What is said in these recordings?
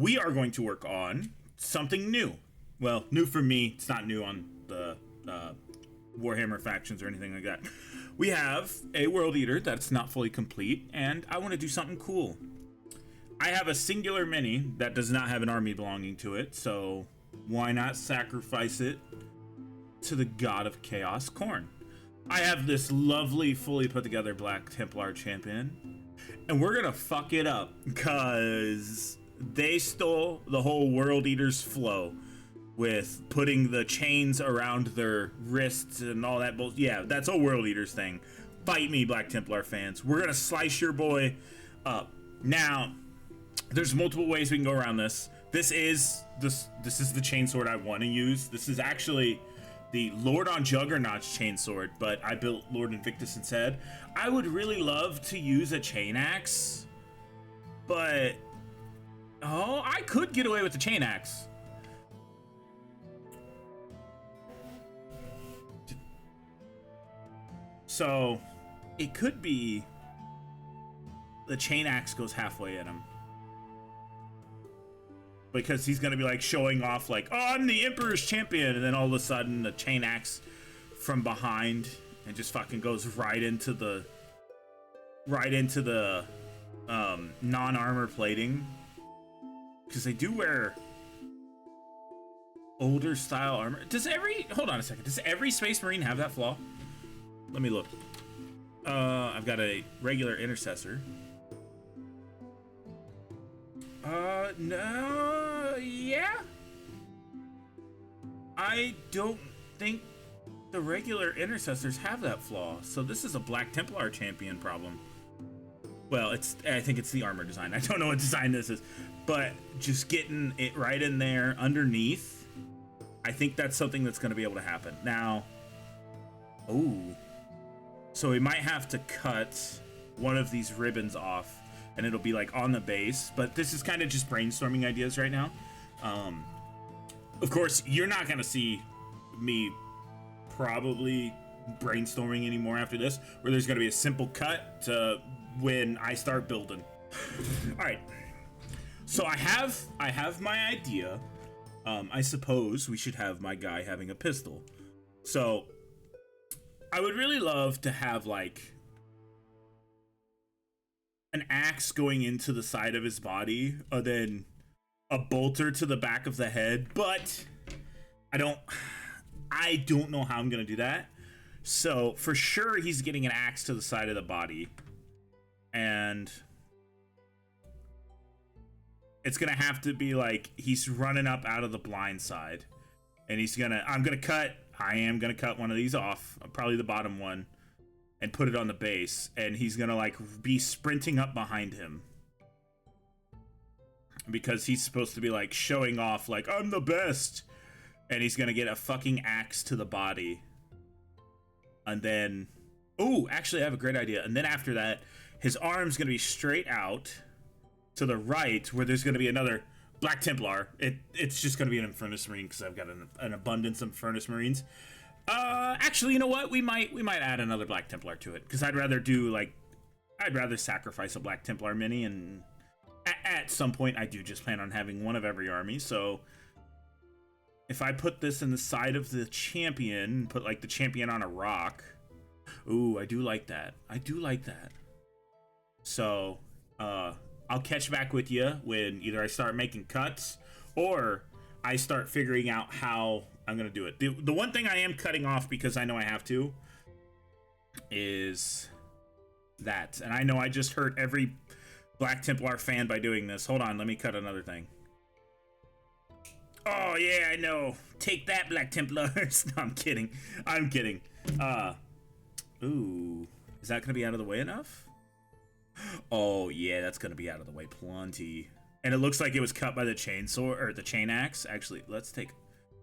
we are going to work on something new. Well, new for me. It's not new on the Warhammer factions or anything like that. We have a World Eater that's not fully complete, and I want to do something cool. I have a singular mini that does not have an army belonging to it, so why not sacrifice it to the god of chaos, Khorne? I have this lovely, fully put together Black Templar champion, and we're gonna fuck it up because they stole the whole World Eater's flow with putting the chains around their wrists and all that bullshit. Yeah, that's a World Eater's thing. Fight me, Black Templar fans. We're gonna slice your boy up. Now, there's multiple ways we can go around this. This is the chainsword I want to use. This is actually the Lord on Juggernaut's chainsword, but I built Lord Invictus instead. I would really love to use a chain axe, but I could get away with the chain axe. So it could be the chain axe goes halfway at him, because he's gonna be like showing off like, oh, I'm the Emperor's champion, and then all of a sudden the chain axe from behind and just fucking goes right into the non-armor plating, because they do wear older style armor. Hold on a second, does every Space Marine have that flaw? Let me look. I've got a regular intercessor. No, yeah. I don't think the regular intercessors have that flaw. So this is a Black Templar champion problem. Well, I think it's the armor design. I don't know what design this is, but just getting it right in there underneath, I think that's something that's going to be able to happen. Now, so we might have to cut one of these ribbons off, and it'll be like on the base, but this is kind of just brainstorming ideas right now. Of course, you're not gonna see me probably brainstorming anymore after this, where there's gonna be a simple cut to when I start building. All right, so I have my idea. I suppose we should have my guy having a pistol. So I would really love to have like an axe going into the side of his body, and then a bolter to the back of the head, but I don't know how I'm gonna do that. So for sure he's getting an axe to the side of the body, and it's gonna have to be like he's running up out of the blind side, and I am gonna cut one of these off, probably the bottom one, and put it on the base, and he's gonna like be sprinting up behind him, because he's supposed to be like showing off like, I'm the best, and he's gonna get a fucking axe to the body. And then actually I have a great idea. And then after that, his arm's gonna be straight out to the right, where there's gonna be another Black Templar. It's just gonna be an Infernus Marine, because I've got an abundance of Infernus Marines. Actually, you know what? We might add another Black Templar to it, because I'd rather sacrifice a Black Templar mini, and at some point I do just plan on having one of every army. So if I put this in the side of the champion, put like the champion on a rock. Ooh, I do like that. So I'll catch back with you when either I start making cuts or I start figuring out how I'm gonna do it. The one thing I am cutting off, because I know I have to, is that. And I know I just hurt every Black Templar fan by doing this. Hold on, let me cut another thing. Oh yeah, I know. Take that, Black Templars. No, I'm kidding. Ooh, is that gonna be out of the way enough? Oh yeah, that's gonna be out of the way plenty. And it looks like it was cut by the chainsaw, or the chain axe. Actually, we're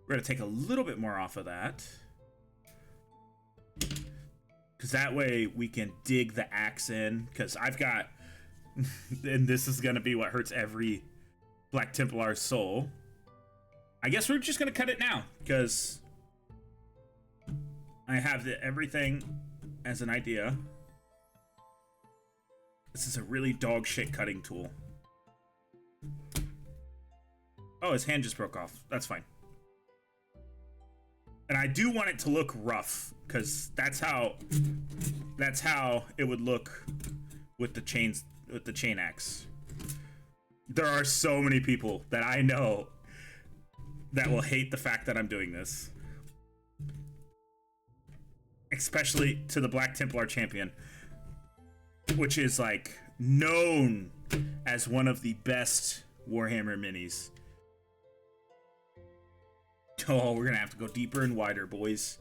gonna take a little bit more off of that, because that way we can dig the axe in, because I've got and this is gonna be what hurts every Black Templar's soul. I guess we're just gonna cut it now, because I have everything as an idea. This is a really dog shit cutting tool. Oh, his hand just broke off. That's fine. And I do want it to look rough, because that's how it would look with the chain axe. There are so many people that I know that will hate the fact that I'm doing this. Especially to the Black Templar champion, which is like known as one of the best Warhammer minis. Oh, we're gonna have to go deeper and wider, boys.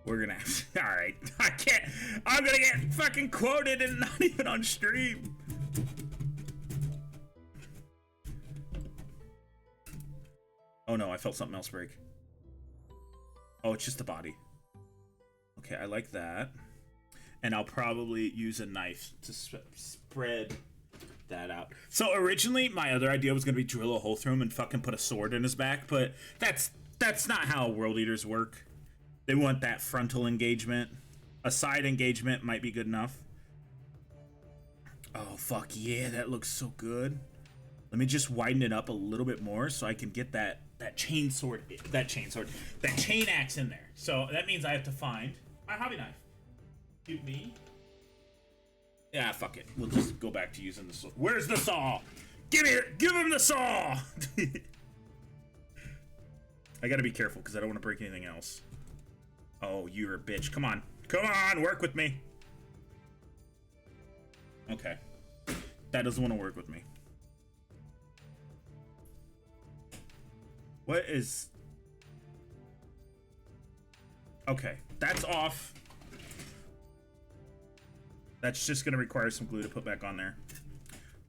We're gonna have to, all right. I can't. I'm gonna get fucking quoted and not even on stream. Oh no, I felt something else break. Oh, it's just the body. Okay, I like that. And I'll probably use a knife to spread that out. So originally, my other idea was gonna be drill a hole through him and fucking put a sword in his back, but that's not how World Eaters work. They want that frontal engagement. A side engagement might be good enough. Oh, fuck yeah, that looks so good. Let me just widen it up a little bit more so I can get that chain axe in there. So that means I have to find my hobby knife. Give me. Yeah, fuck it. We'll just go back to using the saw. Where's the saw? Give him the saw! I gotta be careful because I don't want to break anything else. Oh, you're a bitch. Come on. Come on, work with me. Okay. That doesn't want to work with me. What is... Okay, that's off. That's just going to require some glue to put back on there.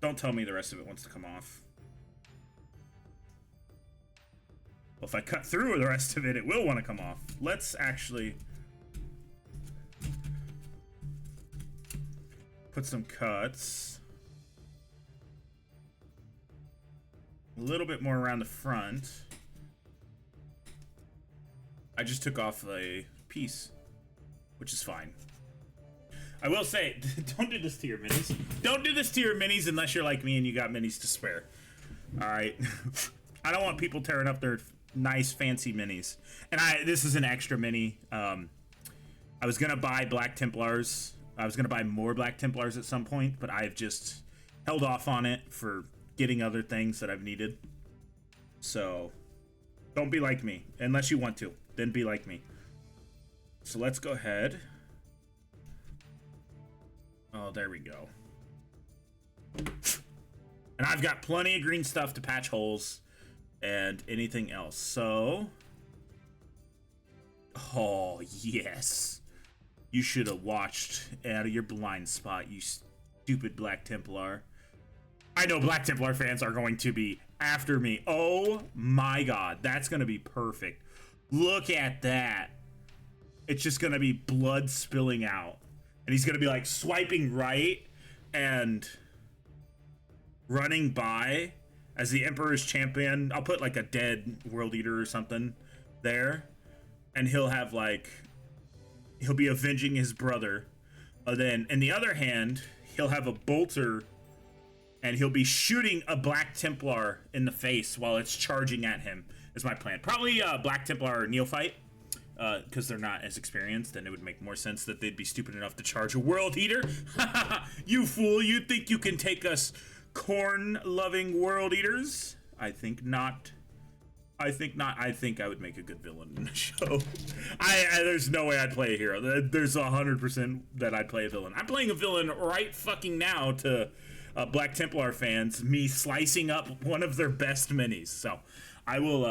Don't tell me the rest of it wants to come off. Well, if I cut through the rest of it, it will want to come off. Let's actually put some cuts. A little bit more around the front. I just took off a piece, which is fine. I will say, don't do this to your minis. Don't do this to your minis unless you're like me and you got minis to spare. All right. I don't want people tearing up their nice fancy minis. And this is an extra mini. I was gonna buy Black Templars. I was gonna buy more Black Templars at some point, but I've just held off on it for getting other things that I've needed. So don't be like me unless you want to. Then be like me. So let's go ahead. Oh, there we go. And I've got plenty of green stuff to patch holes and anything else. So, oh yes, you should have watched out of your blind spot, you stupid Black Templar. I know Black Templar fans are going to be after me. Oh my god, that's gonna be perfect. Look at that. It's just gonna be blood spilling out, and he's gonna be like swiping right and running by as the Emperor's champion. I'll put like a dead World Eater or something there, and he'll be avenging his brother. Then in the other hand, he'll have a bolter, and he'll be shooting a Black Templar in the face while it's charging at him, is my plan. Probably Black Templar Neophyte, because they're not as experienced, and it would make more sense that they'd be stupid enough to charge a World Eater. You fool, you think you can take us corn-loving World Eaters? I think not. I think I would make a good villain in the show. There's no way I'd play a hero. There's 100% that I'd play a villain. I'm playing a villain right fucking now to Black Templar fans, me slicing up one of their best minis. So I will,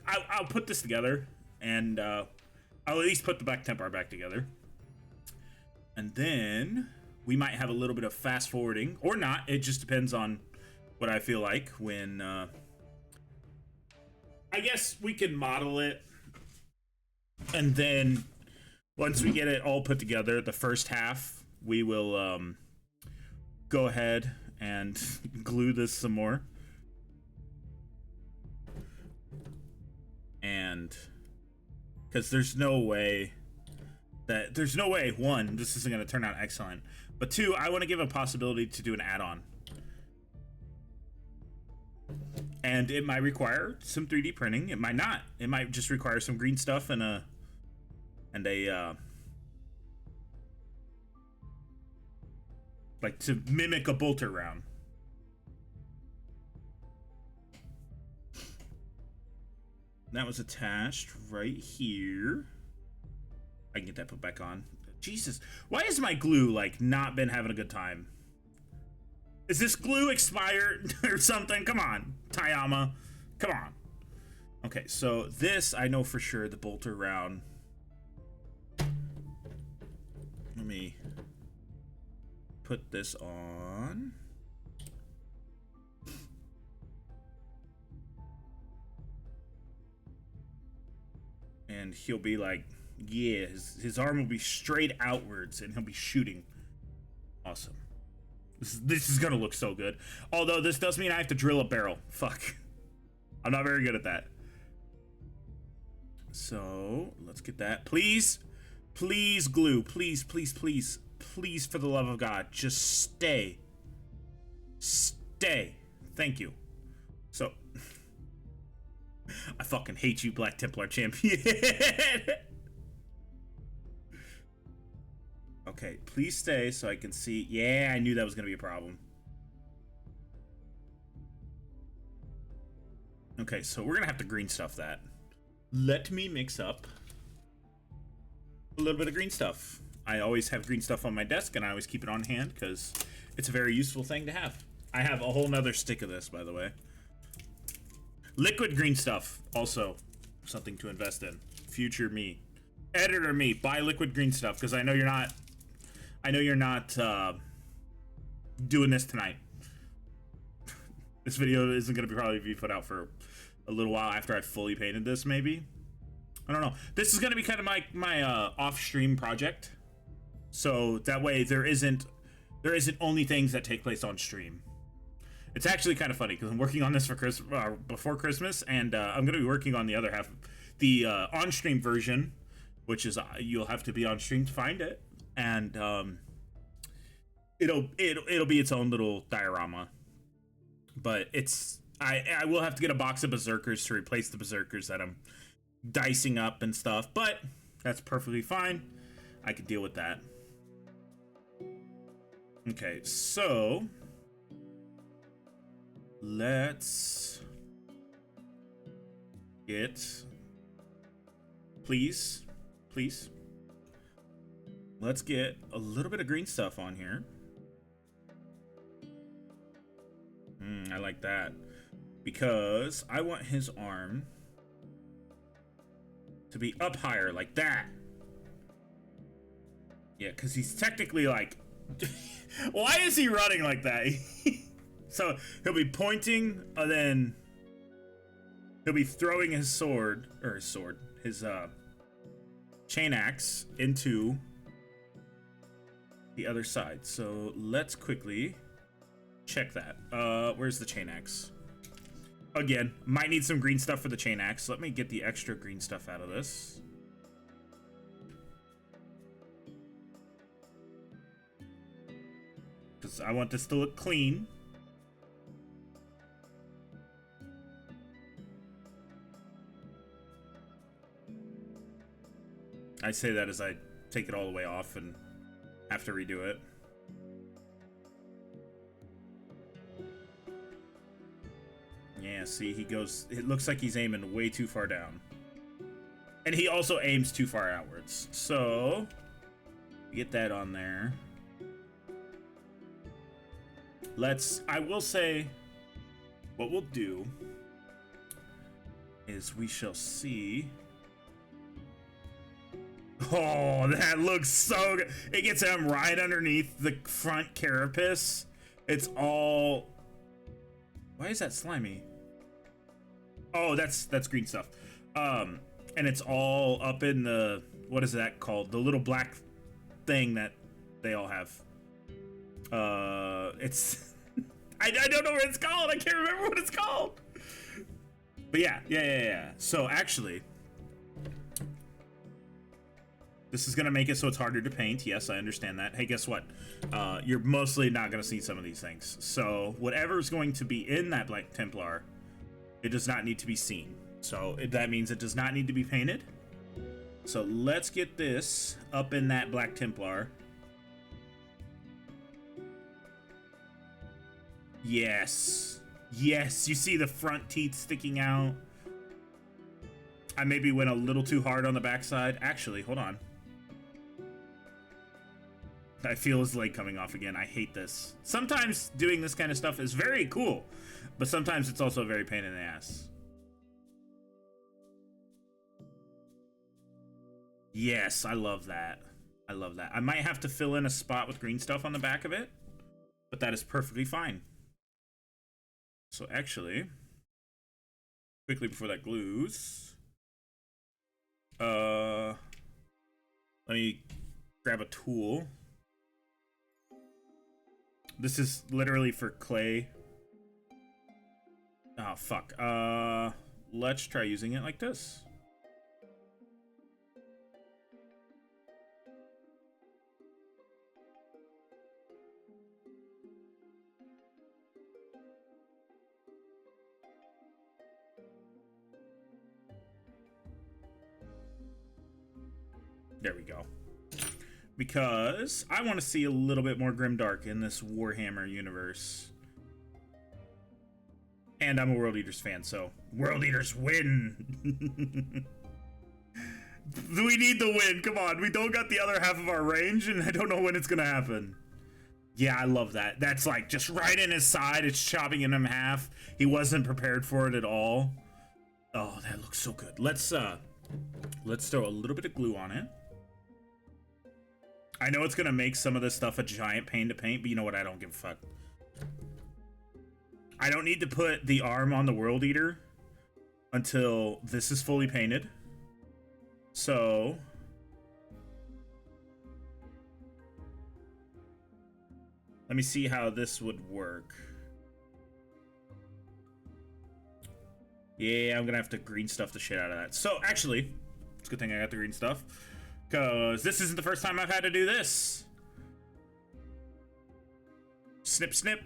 I'll put this together, and I'll at least put the Black Templar back together. And then we might have a little bit of fast forwarding, or not. It just depends on what I feel like when, I guess we can model it, and then once we get it all put together, the first half, we will go ahead and glue this some more. And because there's no way, one, this isn't going to turn out excellent, but two, I want to give a possibility to do an add-on. And it might require some 3D printing. It might not. It might just require some green stuff and a like to mimic a bolter round. That was attached right here. I can get that put back on. Jesus, why has my glue like not been having a good time? Is this glue expired or something? Come on, Tayama. Come on. Okay, so this I know for sure, the bolter round. Let me put this on. And he'll be like, yeah, his arm will be straight outwards and he'll be shooting. Awesome. This is gonna look so good. Although this does mean I have to drill a barrel. Fuck. I'm not very good at that. So let's get that. Please, please glue. Please, please, please, please, for the love of God, just stay. Stay. Thank you. So I fucking hate you, Black Templar champion. Okay, please stay so I can see. Yeah, I knew that was gonna be a problem. Okay, so we're gonna have to green stuff that. Let me mix up a little bit of green stuff. I always have green stuff on my desk and I always keep it on hand because it's a very useful thing to have. I have a whole nother stick of this, by the way. Liquid green stuff, also something to invest in. Future me, editor me, buy liquid green stuff because I know you're not. I know you're not doing this tonight. This video isn't gonna probably be put out for a little while after I fully painted this. Maybe, I don't know. This is gonna be kind of my off-stream project, so that way there isn't only things that take place on stream. It's actually kind of funny because I'm working on this for before Christmas, and I'm going to be working on the other half, the on-stream version, which is you'll have to be on stream to find it, and it'll be its own little diorama. But I will have to get a box of berserkers to replace the berserkers that I'm dicing up and stuff, but that's perfectly fine. I could deal with that. Okay, so let's get, please, let's get a little bit of green stuff on here. I like that because I want his arm to be up higher like that. Yeah, because he's technically like, why is he running like that? So he'll be pointing, and then he'll be throwing his his chain axe into the other side. So let's quickly check that. Where's the chain axe? Again, might need some green stuff for the chain axe. Let me get the extra green stuff out of this. Because I want this to look clean. I say that as I take it all the way off and have to redo it. Yeah, see, he goes, it looks like he's aiming way too far down. And he also aims too far outwards. So, get that on there. I will say, what we'll do is we shall see. Oh, that looks so good. It gets him right underneath the front carapace. It's all... Why is that slimy? Oh, that's green stuff. And it's all up in the... What is that called? The little black thing that they all have. It's... I don't know what it's called. I can't remember what it's called. But yeah. So actually... This is going to make it so it's harder to paint. Yes, I understand that. Hey, guess what? You're mostly not going to see some of these things. So whatever's going to be in that Black Templar It does not need to be seen. So that means it does not need to be painted. So let's get this up in that Black Templar. Yes. Yes, you see the front teeth sticking out. I maybe went a little too hard on the backside. Actually, hold on. I feel his leg coming off again. I hate this. Sometimes doing this kind of stuff is very cool, but sometimes it's also a very pain in the ass. Yes, I love that. I love that. I might have to fill in a spot with green stuff on the back of it, but that is perfectly fine. So actually, quickly before that glues, let me grab a tool. This is literally for clay. Oh, fuck. Let's try using it like this. There we go. Because I want to see a little bit more grimdark in this Warhammer universe. And I'm a World Eaters fan, so World Eaters win! We need the win, come on. We don't got the other half of our range, and I don't know when it's gonna happen. Yeah, I love that. That's like just right in his side. It's chopping him in half. He wasn't prepared for it at all. Oh, that looks so good. Let's throw a little bit of glue on it. I know it's gonna make some of this stuff a giant pain to paint, but you know what? I don't give a fuck. I don't need to put the arm on the World Eater until this is fully painted. So let me see how this would work. Yeah, I'm gonna have to green stuff the shit out of that. So actually, it's a good thing I got the green stuff, because this isn't the first time I've had to do this. Snip, snip.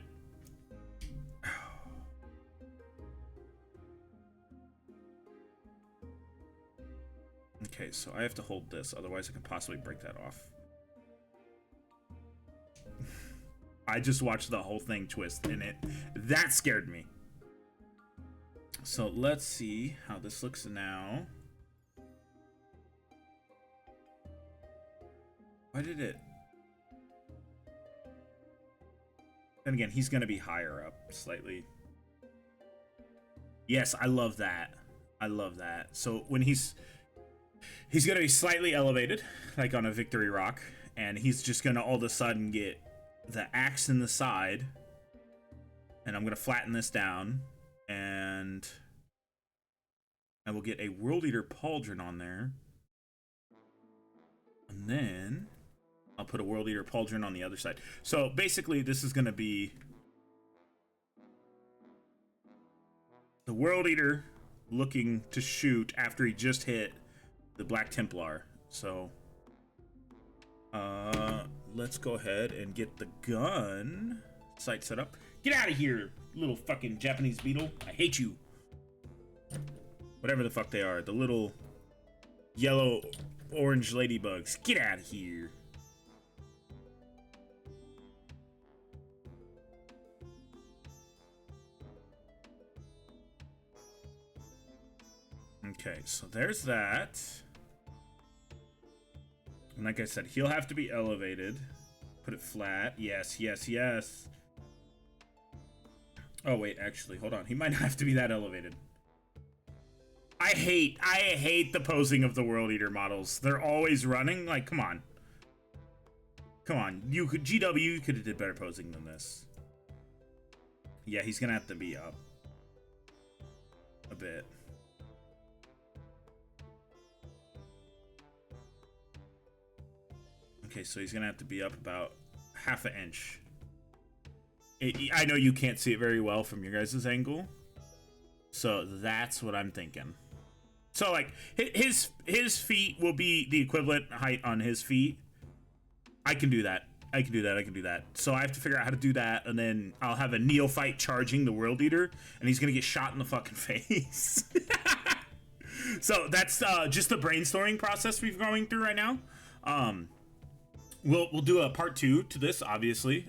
Okay, so I have to hold this, otherwise I can possibly break that off. I just watched the whole thing twist in it. That scared me. So let's see how this looks now. Why did it? And again, he's gonna be higher up slightly. Yes, I love that. I love that. So when he's gonna be slightly elevated, like on a victory rock, and he's just gonna all of a sudden get the axe in the side, and I'm gonna flatten this down, and I will get a World Eater pauldron on there, and then I'll put a World Eater pauldron on the other side. So basically this is gonna be the World Eater looking to shoot after he just hit the Black Templar. So let's go ahead and get the gun sight set up. Get out of here, little fucking Japanese beetle. I hate you. Whatever the fuck they are, the little yellow orange ladybugs. Get out of here. Okay, so there's that. And like I said, he'll have to be elevated. Put it flat. Yes, yes, yes. Oh, wait, actually, hold on. He might not have to be that elevated. I hate the posing of the World Eater models. They're always running. Like, come on. Come on. GW, you could have did better posing than this. Yeah, he's gonna have to be up a bit. Okay, so he's gonna have to be up about half an inch. I know you can't see it very well from your guys' angle, so that's what I'm thinking. So like his feet will be the equivalent height on his feet. I can do that. I can do that. I can do that. So I have to figure out how to do that, and then I'll have a neophyte charging the world eater, and he's gonna get shot in the fucking face. So that's just the brainstorming process we're going through right now. We'll do a part 2 to this, obviously,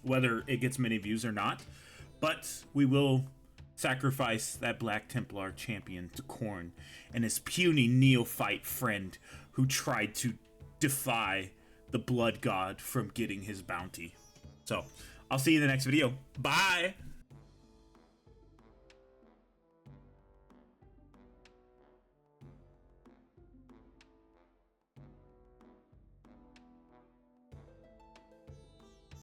whether it gets many views or not. But we will sacrifice that Black Templar champion to Khorne and his puny neophyte friend who tried to defy the blood god from getting his bounty. So I'll see you in the next video. Bye.